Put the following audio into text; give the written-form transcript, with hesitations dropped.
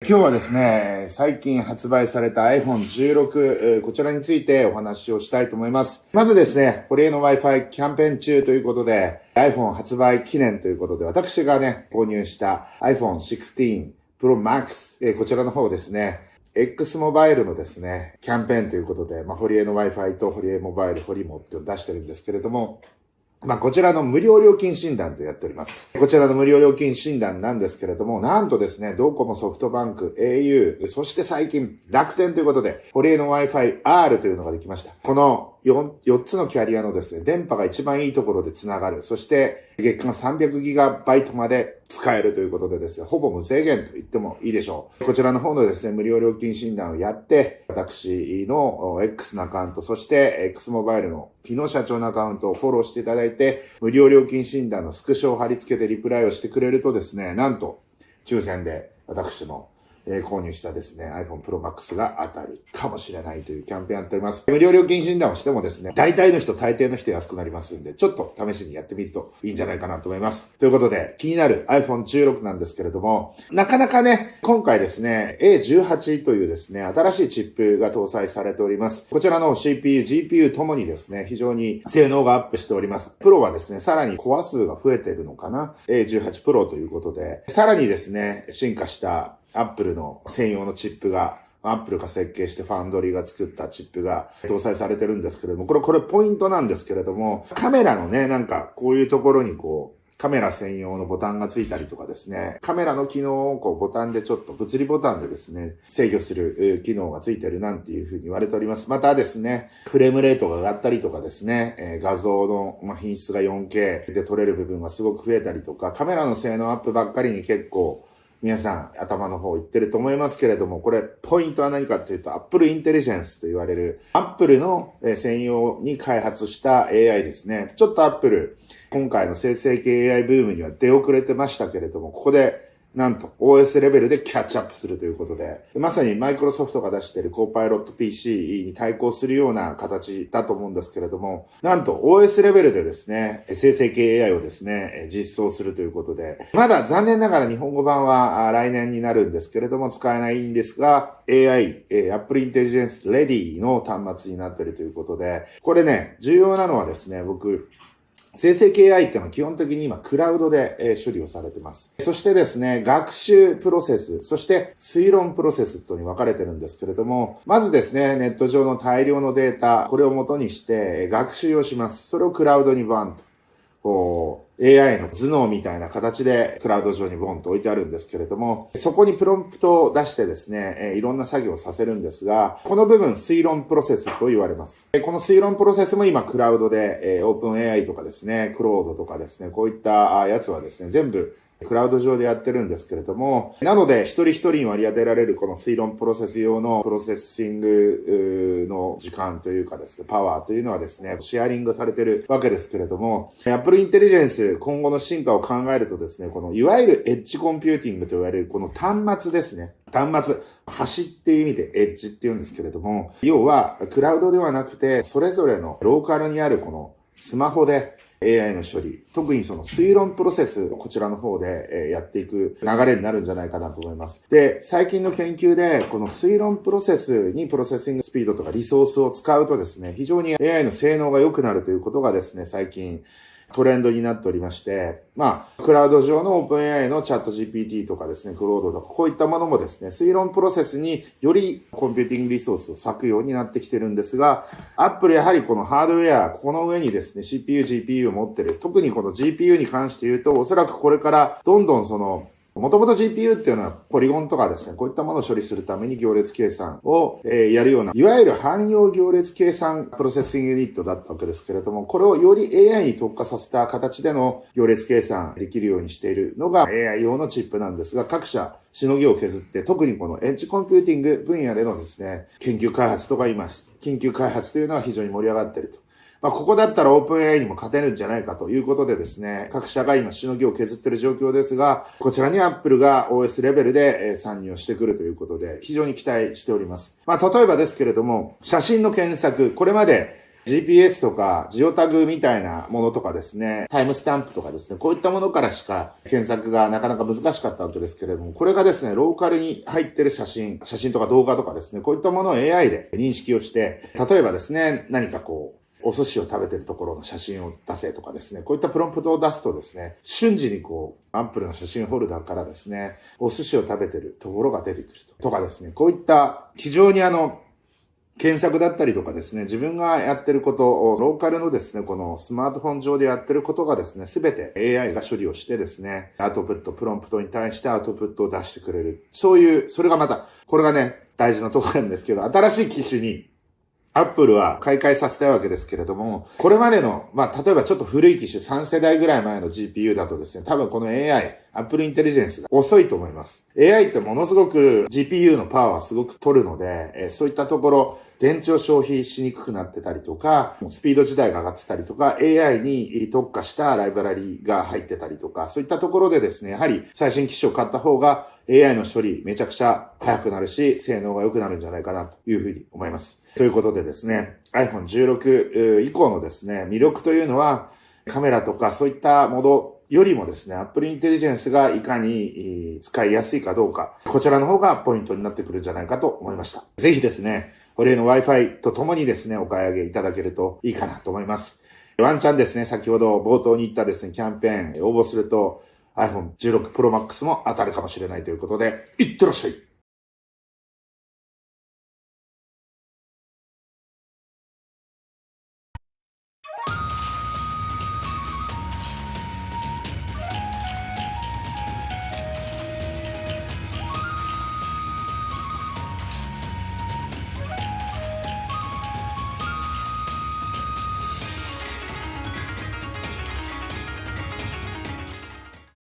今日はですね、最近発売された iPhone 16、こちらについてお話をしたいと思います。まずですね、堀江の Wi-Fi キャンペーン中ということで、iPhone 発売記念ということで、私がね、購入した iPhone 16 Pro Max、こちらの方ですね、X モバイルのですね、キャンペーンということで、堀江の Wi-Fi と堀江モバイル、堀モって出してるんですけれども、こちらの無料料金診断とやっております。こちらの無料料金診断なんですけれども、なんとですね、ドコモ、ソフトバンク、au、そして最近、楽天ということで、堀江の Wi-Fi R というのができました。この4つのキャリアのですね、電波が一番いいところでつながる。そして、月間 300GB まで使えるということでですね、ほぼ無制限と言ってもいいでしょう。こちらの方のですね、無料料金診断をやって、私の X のアカウント、そして X モバイルの木野社長のアカウントをフォローしていただいて、無料料金診断のスクショを貼り付けてリプライをしてくれるとですね、なんと、抽選で私も購入したですね、iPhone Pro Max が当たるかもしれないというキャンペーンやっております。無料料金診断をしてもですね、大体の人、大抵の人安くなりますんで、ちょっと試しにやってみるといいんじゃないかなと思います。ということで、気になる iPhone 16なんですけれども、なかなかね、今回ですね、A18 というですね、新しいチップが搭載されております。こちらの CPU、GPU ともにですね、非常に性能がアップしております。プロはですね、さらにコア数が増えているのかな ?A18 Pro ということで、さらにですね、進化したアップルの専用のチップが、アップルが設計してファンドリーが作ったチップが搭載されてるんですけれども、これポイントなんですけれども、カメラのね、こういうところにカメラ専用のボタンがついたりとかですね、カメラの機能をボタンでちょっと物理ボタンでですね、制御する機能がついてるなんていうふうに言われております。またですね、フレームレートが上がったりとかですね、画像の品質が 4K で撮れる部分がすごく増えたりとか、カメラの性能アップばっかりに結構皆さん頭の方言ってると思いますけれども、これポイントは何かというと Apple Intelligence と言われる Apple の専用に開発した AI ですね。ちょっと Apple 今回の生成系 AI ブームには出遅れてましたけれども、ここでなんと OS レベルでキャッチアップするということで、まさにマイクロソフトが出している Copilot PC に対抗するような形だと思うんですけれども、なんと OS レベルでですね、生成系 AI をですね、実装するということで、まだ残念ながら日本語版は来年になるんですけれども使えないんですが、Apple Intelligence Ready の端末になっているということで、これね、重要なのはですね、生成系 AI っていうのは基本的に今クラウドで処理をされてます。そしてですね、学習プロセス、そして推論プロセスとに分かれてるんですけれども、まずですね、ネット上の大量のデータ、これを元にして学習をします。それをクラウドにバンと、AI の頭脳みたいな形でクラウド上にボンと置いてあるんですけれども、そこにプロンプトを出してですね、いろんな作業をさせるんですが、この部分推論プロセスと言われます。この推論プロセスも今クラウドで、OpenAI とかですね、クロードとかですね、こういったやつはですね、全部クラウド上でやってるんですけれども、なので一人一人に割り当てられるこの推論プロセス用のプロセッシングの時間というかですね、パワーというのはですね、シェアリングされてるわけですけれども、Apple Intelligence 今後の進化を考えるとですね、このいわゆるエッジコンピューティングと言われるこの端末ですね、端末っていう意味でエッジって言うんですけれども、要はクラウドではなくて、それぞれのローカルにあるこのスマホでAI の処理、特にその推論プロセスをこちらの方でやっていく流れになるんじゃないかなと思います。で、最近の研究でこの推論プロセスにプロセッシングスピードとかリソースを使うとですね、非常に AI の性能が良くなるということがですね、最近トレンドになっておりまして、クラウド上の OpenAI のチャット GPT とかですね、クロードとか、こういったものもですね、推論プロセスによりコンピューティングリソースを割くようになってきてるんですが、Apple やはりこのハードウェア、この上にですね、CPU、GPU を持ってる。特にこの GPU に関して言うと、おそらくこれからどんどんもともと GPU っていうのはポリゴンとかですね、こういったものを処理するために行列計算をやるような、いわゆる汎用行列計算プロセッシングユニットだったわけですけれども、これをより AI に特化させた形での行列計算できるようにしているのが AI 用のチップなんですが、各社しのぎを削って、特にこのエッジコンピューティング分野でのですね、研究開発とか言います。研究開発というのは非常に盛り上がっていると。ここだったら OpenAI にも勝てるんじゃないかということでですね、各社が今しのぎを削っている状況ですが、こちらに Apple が OS レベルで参入をしてくるということで、非常に期待しております。例えばですけれども、写真の検索、これまで GPS とかジオタグみたいなものとかですね、タイムスタンプとかですね、こういったものからしか検索がなかなか難しかったわけですけれども、これがですね、ローカルに入ってる写真とか動画とかですね、こういったものを AI で認識をして、例えばですね、何かお寿司を食べてるところの写真を出せとかですね、こういったプロンプトを出すとですね、瞬時にアンプルの写真ホルダーからですね、お寿司を食べてるところが出てくるとかですね、こういった非常に検索だったりとかですね、自分がやってることを、ローカルのですね、このスマートフォン上でやってることがですね、すべて AI が処理をしてですね、アウトプット、プロンプトに対してアウトプットを出してくれる。それがまた、これがね、大事なところなんですけど、新しい機種に、アップルは買い替えさせたいわけですけれども、これまでの、例えばちょっと古い機種3世代ぐらい前の GPU だとですね、多分この AI、アップルインテリジェンスが遅いと思います。AI ってものすごく GPU のパワーはすごく取るので、そういったところ、電池を消費しにくくなってたりとか、スピード自体が上がってたりとか、AI に特化したライブラリが入ってたりとか、そういったところでですね、やはり最新機種を買った方が AI の処理めちゃくちゃ早くなるし、性能が良くなるんじゃないかなというふうに思います。ということでですね、iPhone 16以降のですね、魅力というのは、カメラとかそういったものよりもですね、Apple Intelligence がいかに使いやすいかどうか、こちらの方がポイントになってくるんじゃないかと思いました。ぜひですね、これの Wi-Fi とともにですね、お買い上げいただけるといいかなと思います。ワンチャンですね、先ほど冒頭に言ったですね、キャンペーン応募すると iPhone 16 Pro Max も当たるかもしれないということで、いってらっしゃい。